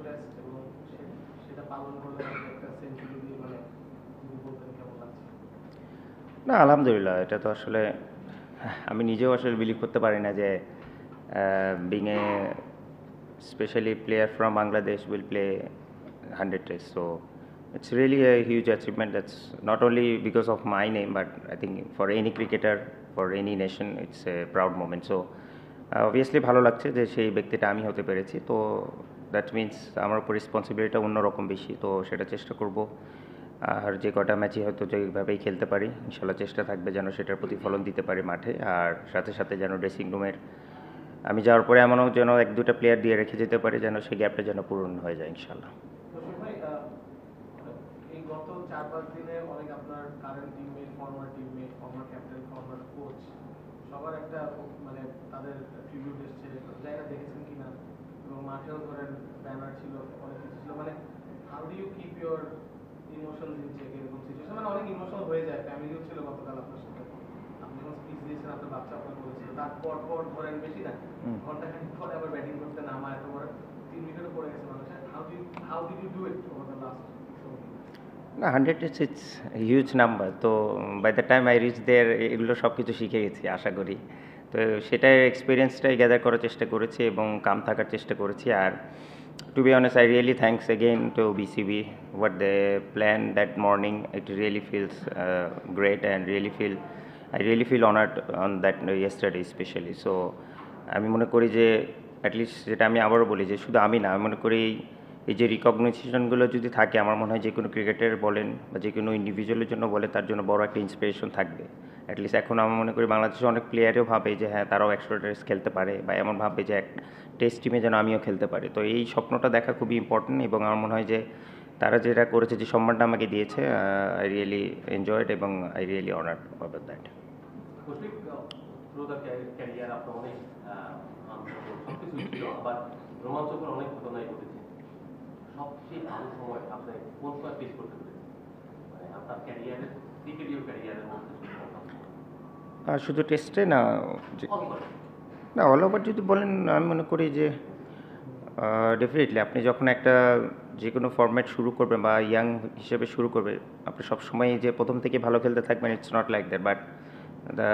Test এবং সেটা পালন করলে একটা সেঞ্চুরি দিয়ে মানে যদি বলতেন কেমন লাগছে? না, আলহামদুলিল্লাহ, এটা তো আসলে আমি নিজেও আসলে বিলিভ করতে পারি না যে being a specially player from Bangladesh will play 100 tests. So it's really a huge achievement. That's not only because of my name, but I think for any cricketer, for any nation, it's a proud moment. So obviously ভালো লাগছে যে সেই ব্যক্তিটা আমি হতে পেরেছি। তো that means আমার উপর রেসপন্সিবিলিটিটা অন্যরকম বেশি, তো সেটা চেষ্টা করব। আর যে কটা ম্যাচই হয়তো যেভাবেই খেলতে পারি, ইনশাল্লাহ চেষ্টা থাকবে যেন সেটার প্রতিফলন দিতে পারি মাঠে। আর সাথে সাথে যেন ড্রেসিং রুমের আমি যাওয়ার পরে এমনও যেন 1-2টা প্লেয়ার দিয়ে রেখে যেতে পারি, যেন সেই গ্যাপটা যেন পূরণ হয়ে যায় ইনশাল্লাহ। দর্শক ভাই, এই গত 4-5 দিনে অনেক আপনার current teammate, former teammate, former captain, former coach সবার একটা মানে তাদের ট্রিবিউট এসছে, জায়গা দেখেছেন কিনা, এবং মাঠেও ধরেন ব্যানার ছিল, অনেক কিছু ছিল। মানে how do you keep your emotions in check এরকম সিচুয়েশন? মানে অনেক ইমোশনাল হয়ে যায়। ফ্যামিলিও ছিল গতকাল আপনার সাথে, আপনি যখন স্পিচ দিয়েছেন আপনার বাচ্চা আপনার বলেছিল, তারপর পর ধরেন বেশি না ঘন্টাখানিক পরে আবার ব্যাটিং করতে নামা, এত বড় 3 উইকেটও পড়ে গেছে মানুষের। How did you do it over the last? না, 100 ইটস হিউজ নাম্বার। তো by the time I reach there এগুলো সব কিছু শিখে গেছি আশা করি। তো সেটাই এক্সপিরিয়েন্সটাই গ্যাদার করার চেষ্টা করেছি এবং কাম থাকার চেষ্টা করেছি। আর to be honest, I really thanks again to BCB what they plan that morning. It really feels great and I really feel honoured on that yesterday specially. So আমি মনে করি যে অ্যাটলিস্ট, যেটা আমি আবারও বলি যে শুধু আমি না, আমি মনে করি এই যে রিকগনিশনগুলো যদি থাকে, আমার মনে হয় যে কোনো ক্রিকেটার বলেন বা যে কোনো ইন্ডিভিজুয়ালের জন্য বলে, তার জন্য বড় একটা ইন্সপিরেশন থাকবে। অ্যাটলিস্ট এখন আমি মনে করি বাংলাদেশে অনেক প্লেয়ারও ভাবে যে হ্যাঁ, তারাও 100 টেস্ট খেলতে পারে, বা এমন ভাববে যে এক টেস্ট টিমে যেন আমিও খেলতে পারি। তো এই স্বপ্নটা দেখা খুবই ইম্পর্টেন্ট, এবং আমার মনে হয় যে তারা যেটা করেছে, যে সম্মানটা আমাকে দিয়েছে, আই রিয়েলি এনজয়েড এবং I really honoured about that. Through the career আপনার অনেক সবকিছু ছিল, আবার রোমাঞ্চকর অনেক ঘটনাই ঘটেছে। সবচেয়ে ভালো সময় আপনি কোন সময় ফেস করতে পেরেছেন, মানে আপনার ক্যারিয়ারের, ক্রিকেটীয় ক্যারিয়ারের মধ্যে? শুধু টেস্টে না, না অল ওভার যদি বলেন, আমি মনে করি যে ডেফিনেটলি আপনি যখন একটা যে কোনো ফরম্যাট শুরু করবেন বা ইয়াং হিসেবে শুরু করবে, আপনি সবসময় যে প্রথম থেকে ভালো খেলতে থাকবেন, it's not like that. But the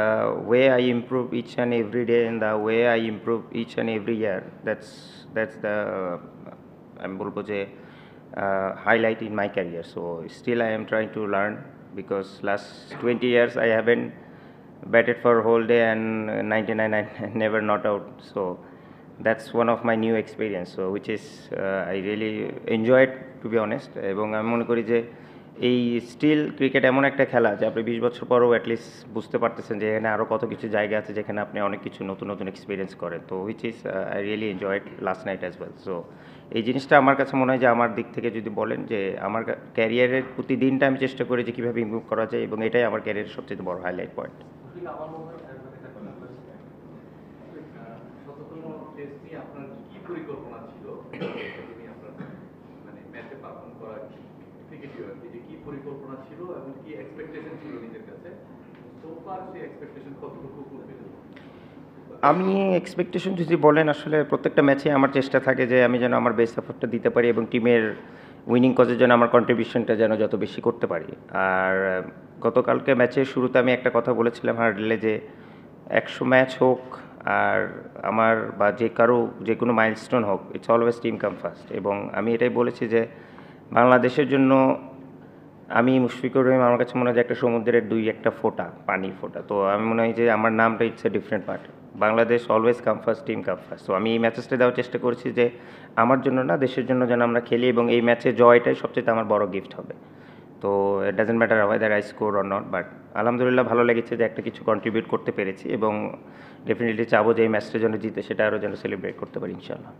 way I improve each and every day and the way I improve each and every year, that's the আমি বলবো যে highlight in my career. So still I am trying to learn, because last 20 years I haven't batted for a whole day and 99 I never not out. So that's one of my new experience, so which is I really enjoyed, to be honest. এবং আমি মনে করি যে এই still cricket এমন একটা খেলা যে আপনি 20 বছর পরেও অ্যাটলিস্ট বুঝতে পারতেছেন যে এখানে আরও কত কিছু জায়গা আছে যেখানে আপনি অনেক কিছু নতুন নতুন এক্সপিরিয়েন্স করেন। তো which is I really enjoyed last night as well. So এই জিনিসটা আমার কাছে মনে হয় যে আমার দিক থেকে যদি বলেন যে আমার ক্যারিয়ারের প্রতিদিনটা আমি চেষ্টা করি যে কীভাবে ইমপ্রুভ করা যায়, এবং এটাই আমার ক্যারিয়ারের সবচেয়ে বড় হাইলাইট পয়েন্ট। আমার মনে হয় শততম টেস্টে আপনার কি পরিকল্পনা ছিল, আপনার মানে ম্যাচে পারফর্ম করার ক্রিকেটীয় যে কি পরিকল্পনা ছিল এবং কি এক্সপেকটেশন ছিল নিজের কাছে, সো ফার সেই এক্সপেকটেশন কতটুকু ফুলফিল? আমি এক্সপেকটেশন যদি বলেন, আসলে প্রত্যেকটা ম্যাচে আমার চেষ্টা থাকে যে আমি যেন আমার বেস্ট এফোর্টটা দিতে পারি এবং টিমের উইনিং কজের জন্য আমার কন্ট্রিবিউশনটা যেন যত বেশি করতে পারি। আর গতকালকে ম্যাচের শুরুতে আমি একটা কথা বলেছিলাম হার্ডলে, যে 100 ম্যাচ হোক আর আমার বা যে কারো যে কোনো মাইলস্টোন হোক, it's always team come first. এবং আমি এটাই বলেছি যে বাংলাদেশের জন্য আমি মুশফিকুর রহিম, আমার কাছে মনে হয় যে একটা সমুদ্রের 2-1 ফোঁটা, পানির ফোঁটা। তো আমি মনে হয় যে আমার নামটা it's a different part. Bangladesh always come first, team come first. তো আমি এই ম্যাচেসটা দেওয়ার চেষ্টা করছি যে আমার জন্য না, দেশের জন্য যেন আমরা খেলি, এবং এই ম্যাচে জয়টাই সবচেয়ে আমার বড় গিফট হবে। তো it doesn't matter weather I score or not, but আলহামদুলিল্লাহ ভালো লেগেছে যে একটা কিছু কন্ট্রিবিউট করতে পেরেছি, এবং ডেফিনেটলি চাবো যে এই ম্যাচটা যেন জিতে, সেটা আরও যেন সেলিব্রেট করতে পারি ইনশাআল্লাহ।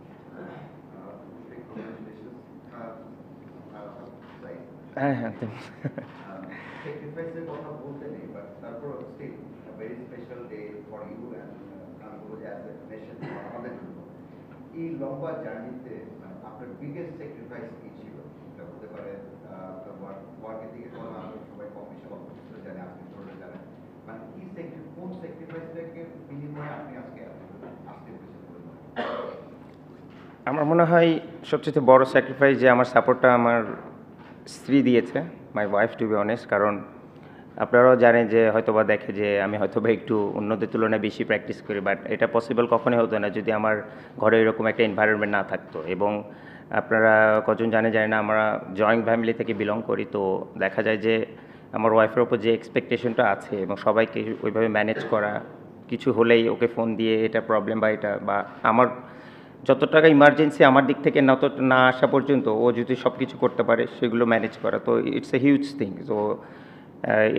হ্যাঁ হ্যাঁ, sacrifice কথা বলতে নেই, বাট তারপর still very special day for you and আমি বলবো যে অ্যাজ এ নেশন আমাদের জন্য। এই লম্বা জার্নিতে মানে আপনার বিগেস্ট স্যাক্রিফাইস কি ছিল? এটা হতে পারে ওয়ার্কের দিকে কোনো আমরা সবাই কম বেশি অল্প কিছু জানি, আপনি ধরে জানেন, মানে কি কোন স্যাক্রিফাইসটাকে বিনিময়ে আপনি আজকে আসতে পেরেছেন? আমার মনে হয় সবচেয়ে বড় স্যাক্রিফাইস যে আমার সাপোর্টটা আমার স্ত্রী দিয়েছে, my wife to be honest. কারণ আপনারাও জানেন যে হয়তোবা দেখে যে আমি হয়তোবা একটু অন্যদের তুলনায় বেশি প্র্যাকটিস করি, বাট এটা পসিবল কখনোই হতো না যদি আমার ঘরে এরকম একটা এনভায়রনমেন্ট না থাকতো। এবং আপনারা কজন জানে না, আমরা জয়েন্ট ফ্যামিলি থেকে বিলং করি, তো দেখা যায় যে আমার ওয়াইফের ওপর যে এক্সপেকটেশনটা আছে এবং সবাইকে ওইভাবে ম্যানেজ করা, কিছু হলেই ওকে ফোন দিয়ে এটা প্রবলেম বা এটা বা আমার যত টাকা ইমার্জেন্সি আমার দিক থেকে না আসা পর্যন্ত ও যদি সব কিছু করতে পারে সেগুলো ম্যানেজ করা, তো ইটস এ হিউজ থিং। তো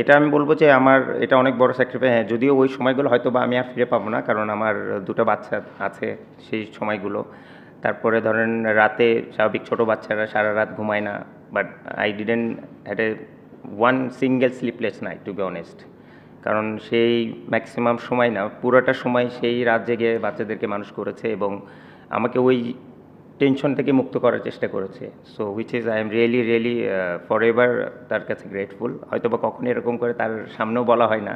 এটা আমি বলবো যে আমার এটা অনেক বড় স্যাক্রিফাইস। হ্যাঁ, যদিও ওই সময়গুলো হয়তো বা আমি আর ফিরে পাবো না, কারণ আমার দুটো বাচ্চা আছে সেই সময়গুলো। তারপরে ধরেন রাতে স্বাভাবিক ছোটো বাচ্চারা সারা রাত ঘুমায় না, but I didn't had a one single sleepless night to be honest. কারণ সেই ম্যাক্সিমাম সময় না, পুরোটা সময় সেই রাত জেগে বাচ্চাদেরকে মানুষ করেছে এবং আমাকে ওই টেনশন থেকে মুক্ত করার চেষ্টা করেছে। So which is I am really for ever তার কাছে গ্রেটফুল। হয়তো বা কখনই এরকম করে তার সামনেও বলা হয় না,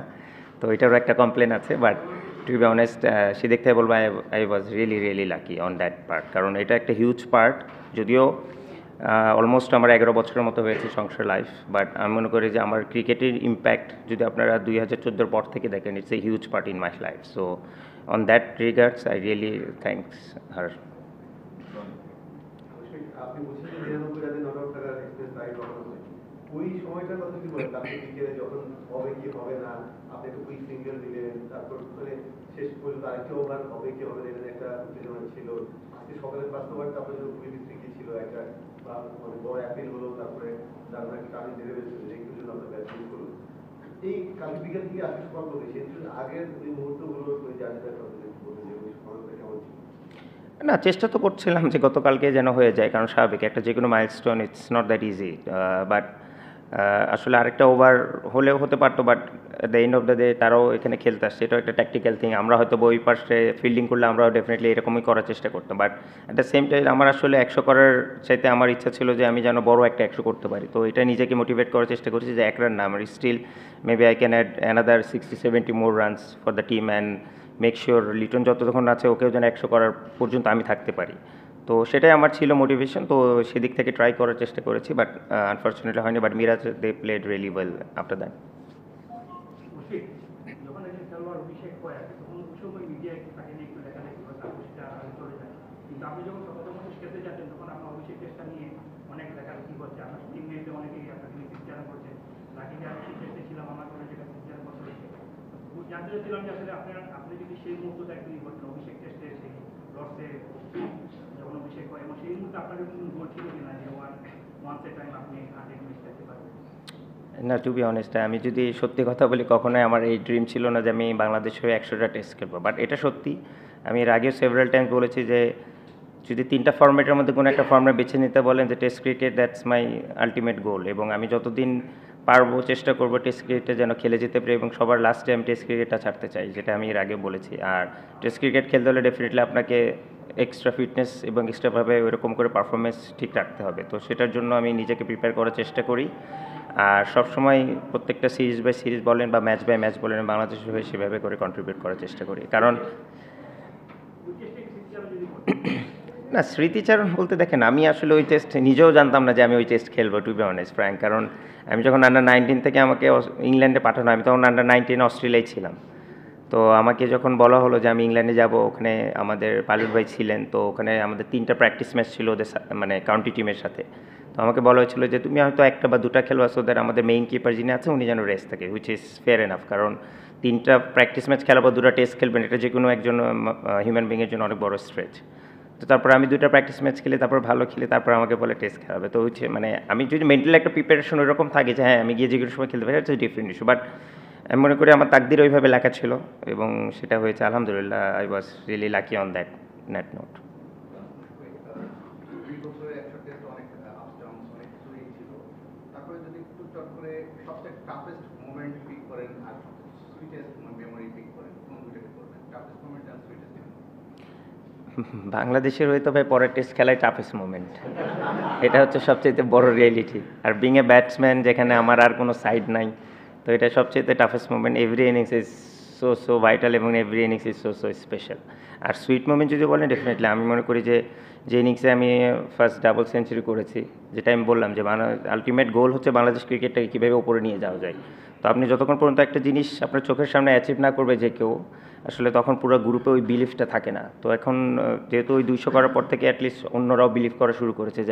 তো এটারও একটা কমপ্লেন আছে, বাট টু বি অনেস্ট সেদিক থেকে বলবো I was really lucky on that part. কারণ এটা একটা হিউজ পার্ট, যদিও অলমোস্ট আমার 11 বছরের মতো হয়েছে সংসার লাইফ, বাট আমি মনে করি যে আমার ক্রিকেটের ইম্প্যাক্ট যদি আপনারা 2014 পর থেকে দেখেন, it's a huge part in my life. So on that regards I really thanks her. আপনি বলছেন যে 99 রানে নট আউট করার এক্সপেরিয়েন্স তাই কখনো হয়। ওই সময়টার কথা কি বলেন? আপনি ক্রিকেটে যখন হবে কি হবে না, আপনি একটা কুইক সিঙ্গেল দিলেন, তারপর মানে শেষ পর্যন্ত আরেকটা ওভার হবে কি হবে না, এখানে একটা উত্তেজনা ছিল। আজকে সকালের ফার্স্ট ওভারটা আপনার জন্য খুবই বিস্তৃতি ছিল, একটা মানে বড় অ্যাপিল হলো, তারপরে যার নাকি কাজে ধীরে ধীরে একটু জন্য আপনার ব্যাটিং করুন। এই কাল বিকেল থেকে আজকে সকাল করবে সেই আগের ওই মুহূর্তগুলো ওই জার্নিটার কথা বলতে যে ওই সময়টা কেমন ছিল? না, চেষ্টা তো করছিলাম যে গতকালকে যেন হয়ে যায়, কারণ স্বাভাবিক একটা যে কোনো milestone it's not that easy, but আসলে আরেকটা ওভার হলেও হতে পারতো, but at the end of the day তারাও এখানে খেলতে আসছে, এটাও একটা ট্যাকটিক্যাল থিং। আমরা হয়তো ওই পাশে ফিল্ডিং করলে আমরাও ডেফিনেটলি এরকমই করার চেষ্টা করতাম, but at the same time আমার আসলে 100 করার চাইতে আমার ইচ্ছা ছিল যে আমি যেন বড় একটা 100 করতে পারি। তো এটা নিজেকে মোটিভেট করার চেষ্টা করছি যে 1 রান না, আমার still maybe I can add another 60-70 more runs for the team and make sure Liton যতক্ষণ আছে ওকেও যেন 100 করার পর্যন্ত আমি থাকতে পারি। তো সেটাই আমার ছিল মোটিভেশন, তো সেদিক থেকে ট্রাই করার চেষ্টা করেছি, বাট আনফর্চুনেটলি হয়নি। But Miraz they played really well after that. যখন একজন খেলোয়াড় অভিষেক হয় তখন ওই সময় মিডিয়া তাকে নিয়ে একটু লেখালেখি করে তারপর সেটা চলে যায়, কিন্তু আপনি যখন প্রথম খেলতে যাচ্ছেন তখন আপনার অভিষেক টেস্টটা নিয়ে অনেক লেখালেখি করছে, আপনার টিমমেটে অনেকেই আপনাকে নিয়ে ক্রিটিসাইজ করছে, নাকি যে আমি সেই টেস্টে ছিলাম আমার কোনো যেটা ক্রিটিসাইজ করতে হয়েছে। জানতে চাচ্ছিলাম যে আসলে আপনি যদি সেই মুহূর্তটা একটু করতেন অভিষেক টেস্টে সেই লর্ডসে যখন অভিষেক হয় এবং সেই মুহূর্তে আপনার কোনো গোল ছিল কিনা যে ওয়ান্স এ টাইম আপনি 100 ম্যাচ খেলতে পারবেন? না, টু বি অনেস্ট আমি যদি সত্যি কথা বলি, কখনোই আমার এই ড্রিম ছিল না যে আমি বাংলাদেশ হয়ে 100টা টেস্ট খেলবো, বাট এটা সত্যি। আমি এর আগেও সেভারাল টাইমস বলেছি যে যদি 3টা ফর্ম্যাটের মধ্যে কোনো একটা ফর্ম্যাট বেছে নিতে বলেন যে test cricket, that's my ultimate goal, এবং আমি যতদিন পারবো চেষ্টা করবো টেস্ট ক্রিকেটে যেন খেলে যেতে পারি এবং সবার লাস্টে আমি টেস্ট ক্রিকেটটা ছাড়তে চাই, যেটা আমি এর আগে বলেছি। আর টেস্ট ক্রিকেট খেলতে হলে ডেফিনেটলি আপনাকে এক্সট্রা ফিটনেস এবং এক্সট্রাভাবে ওইরকম করে পারফরমেন্স ঠিক রাখতে হবে, তো সেটার জন্য আমি নিজেকে প্রিপেয়ার করার চেষ্টা করি। আর সবসময় প্রত্যেকটা সিরিজ বাই সিরিজ বলেন বা ম্যাচ বাই ম্যাচ বলেন বাংলাদেশের হয়ে সেভাবে করে কন্ট্রিবিউট করার চেষ্টা করি। কারণ না, স্মৃতিচারণ বলতে দেখেন আমি আসলে ওই টেস্ট নিজেও জানতাম না যে আমি ওই টেস্ট খেলবো, টু বি অনেস্ট ফ্র্যাঙ্ক। কারণ আমি যখন আন্ডার-19 থেকে আমাকে ইংল্যান্ডে পাঠানো, আমি তখন আন্ডার-19 অস্ট্রেলিয়ায় ছিলাম। তো আমাকে যখন বলা হলো যে আমি ইংল্যান্ডে যাব, ওখানে আমাদের পাইলট ভাই ছিলেন, তো ওখানে আমাদের 3টা প্র্যাকটিস ম্যাচ ছিল ওদের মানে কাউন্টি টিমের সাথে। তো আমাকে বলা হয়েছিল যে তুমি হয়তো 1টা বা 2টা খেলবা, সো দ্যাট আমাদের মেইন কিপার যিনি আছে উনি যেন রেস্ট থাকে, হুইচ ইজ ফেয়ার এনাফ। কারণ 3টা প্র্যাকটিস ম্যাচ খেলা বা 2টা টেস্ট খেলবেন, এটা যে কোনো একজন হিউম্যান বিংয়ের জন্য অনেক বড় স্ট্রেচ। তো তারপর আমি 2টা প্র্যাকটিস ম্যাচ খেলে তারপর ভালো খেলে তারপর আমাকে বলে টেস্ট খেলাবে, তো হচ্ছে মানে আমি যদি মেন্টালি একটা প্রিপারেশন ওইরকম থাকে যে হ্যাঁ আমি গিয়ে যে কোনো সময় খেলতে পারি, ইটস ডিফারেন্ট ইস্যু। বাট আমি মনে করি আমার তাকদির ওইভাবে লেখা ছিল এবং সেটা হয়েছে, আলহামদুলিল্লাহ। I was really lucky on that note. 2 বছরে 100 টেস্ট অনেক আপস ডাউনস অনেক কিছুই ছিল। তারপরে যদি একটু চট করে সবচেয়ে টাফেস্ট মোমেন্ট পিক করেন আর সুইটেস্ট মেমোরি পিক করেন, কোন দুইটাকে করবেন? টাফেস্ট মোমেন্ট আর সুইটেস্ট মেমোরি? বাংলাদেশের হয়ে তো ভাই পরের টেস্ট খেলায় টাফেস্ট মোমেন্ট, এটা হচ্ছে সবচেয়ে বড় রিয়েলিটি। আর বিং এ ব্যাটসম্যান যেখানে আমার আর কোনো সাইড নাই, তো এটা সবচেয়ে toughest moment. Every innings is so vital এবং every innings is so special. আর সুইট মোমেন্ট যদি বলেন, ডেফিনেটলি আমি মনে করি যে ইনিংসে আমি ফার্স্ট ডাবল সেঞ্চুরি করেছি, যেটা আমি বললাম যে আলটিমেট গোল হচ্ছে বাংলাদেশ ক্রিকেটটাকে কীভাবে উপরে নিয়ে যাওয়া যায়। তো আপনি যতক্ষণ পর্যন্ত একটা জিনিস আপনার চোখের সামনে অ্যাচিভ না করবে যে কেউ, আসলে তখন পুরো গ্রুপে ওই বিলিফটা থাকে না। তো এখন যেহেতু ওই 200 করার পর থেকে অ্যাটলিস্ট অন্যরাও বিলিভ করা শুরু করেছে যে